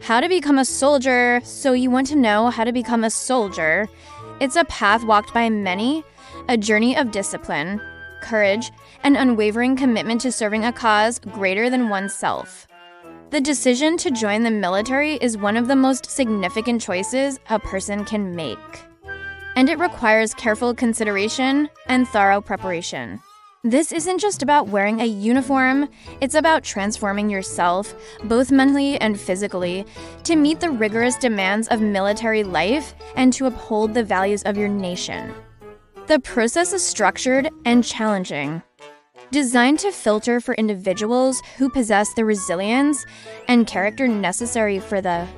How to become a soldier. So you want to know how to become a soldier. It's a path walked by many, a journey of discipline, courage, and unwavering commitment to serving a cause greater than oneself. The decision to join the military is one of the most significant choices a person can make. And it requires careful consideration and thorough preparation. This isn't just about wearing a uniform, it's about transforming yourself, both mentally and physically, to meet the rigorous demands of military life and to uphold the values of your nation. The process is structured and challenging, designed to filter for individuals who possess the resilience and character necessary for the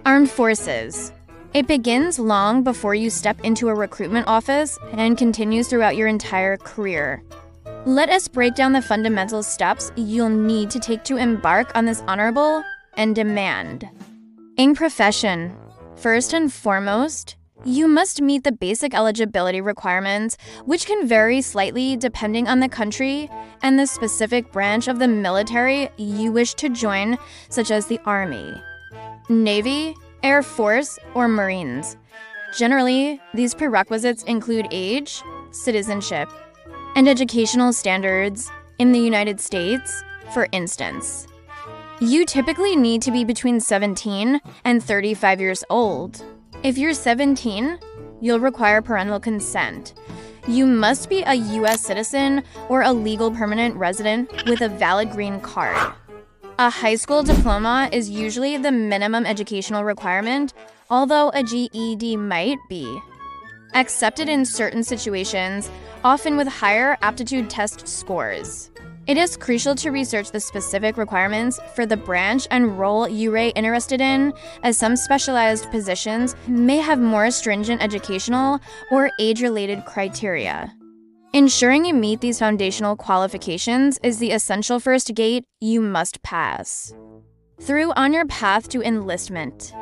armed forces. It begins long before you step into a recruitment office and continues throughout your entire career. Let us break down the fundamental steps you'll need to take to embark on this honorable and demanding profession. First and foremost, you must meet the basic eligibility requirements, which can vary slightly depending on the country and the specific branch of the military you wish to join, such as the Army, Navy, Air Force, or Marines. Generally, these prerequisites include age, citizenship, and educational standards in the United States. For instance, you typically need to be between 17 and 35 years old. If you're 17, you'll require parental consent. You must be a U.S. citizen or a legal permanent resident with a valid green card. A high school diploma is usually the minimum educational requirement, although a GED might be accepted in certain situations, often with higher aptitude test scores. It is crucial to research the specific requirements for the branch and role you're interested in, as some specialized positions may have more stringent educational or age-related criteria. Ensuring you meet these foundational qualifications is the essential first gate you must pass through on your path to enlistment.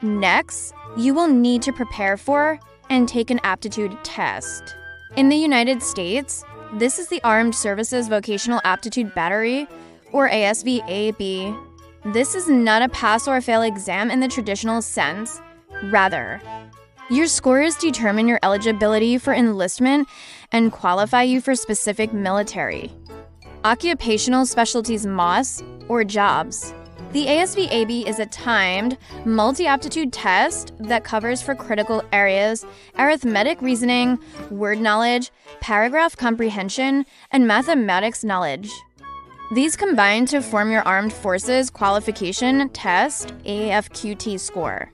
Next, you will need to prepare for and take an aptitude test. In the United States, this is the Armed Services Vocational Aptitude Battery, or ASVAB. This is not a pass or fail exam in the traditional sense. Rather, your scores determine your eligibility for enlistment and qualify you for specific military, occupational specialties MOS, or jobs. The ASVAB is a timed, multi-aptitude test that covers for critical areas: arithmetic reasoning, word knowledge, paragraph comprehension, and mathematics knowledge. These combine to form your Armed Forces Qualification Test AFQT score,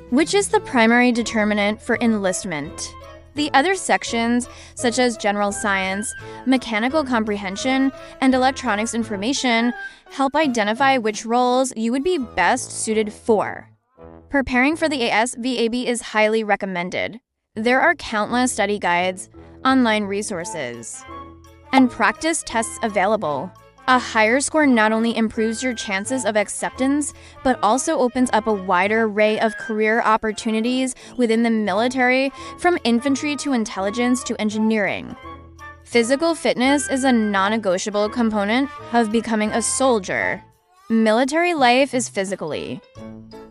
which is the primary determinant for enlistment. The other sections, such as general science, mechanical comprehension, and electronics information, help identify which roles you would be best suited for. Preparing for the ASVAB is highly recommended. There are countless study guides, online resources, and practice tests available. A higher score not only improves your chances of acceptance, but also opens up a wider array of career opportunities within the military, from infantry to intelligence to engineering. Physical fitness is a non-negotiable component of becoming a soldier. Military life is physically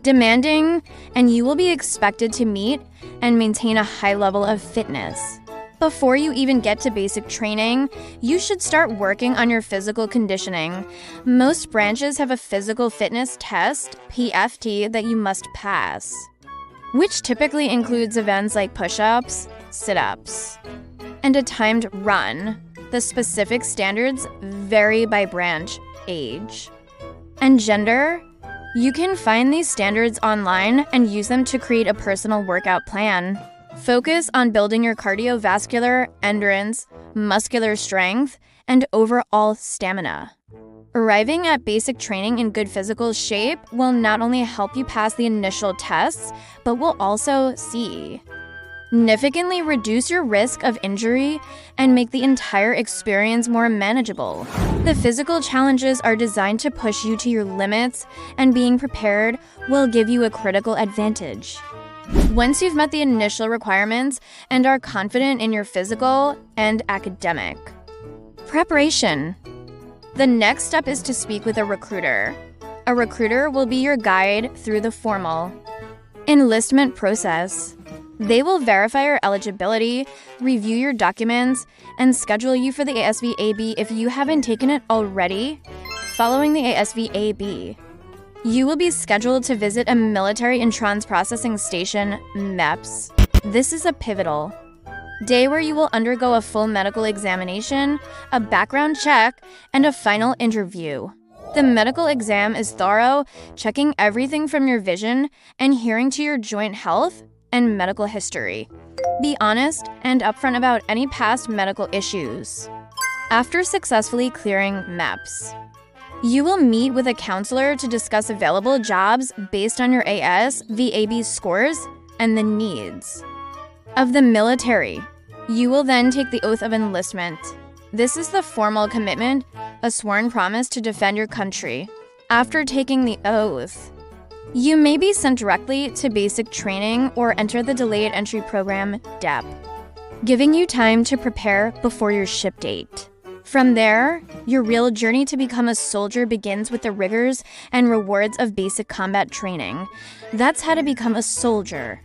demanding, and you will be expected to meet and maintain a high level of fitness. Before you even get to basic training, you should start working on your physical conditioning. Most branches have a physical fitness test, PFT, that you must pass, which typically includes events like push-ups, sit-ups, and a timed run. The specific standards vary by branch, age, and gender. You can find these standards online and use them to create a personal workout plan. Focus on building your cardiovascular, endurance, muscular strength, and overall stamina. Arriving at basic training in good physical shape will not only help you pass the initial tests, but will also significantly reduce your risk of injury and make the entire experience more manageable. The physical challenges are designed to push you to your limits, and being prepared will give you a critical advantage. Once you've met the initial requirements and are confident in your physical and academic preparation, the next step is to speak with a recruiter. A recruiter will be your guide through the formal enlistment process. They will verify your eligibility, review your documents, and schedule you for the ASVAB if you haven't taken it already. Following the ASVAB, you will be scheduled to visit a military entrance processing station, MEPS. This is a pivotal day where you will undergo a full medical examination, a background check, and a final interview. The medical exam is thorough, checking everything from your vision and hearing to your joint health and medical history. Be honest and upfront about any past medical issues. After successfully clearing MEPS, you will meet with a counselor to discuss available jobs based on your ASVAB scores and the needs of the military. You will then take the oath of enlistment. This is the formal commitment, a sworn promise to defend your country. After taking the oath, you may be sent directly to basic training or enter the Delayed Entry Program, DEP, giving you time to prepare before your ship date. From there, your real journey to become a soldier begins with the rigors and rewards of basic combat training. That's how to become a soldier.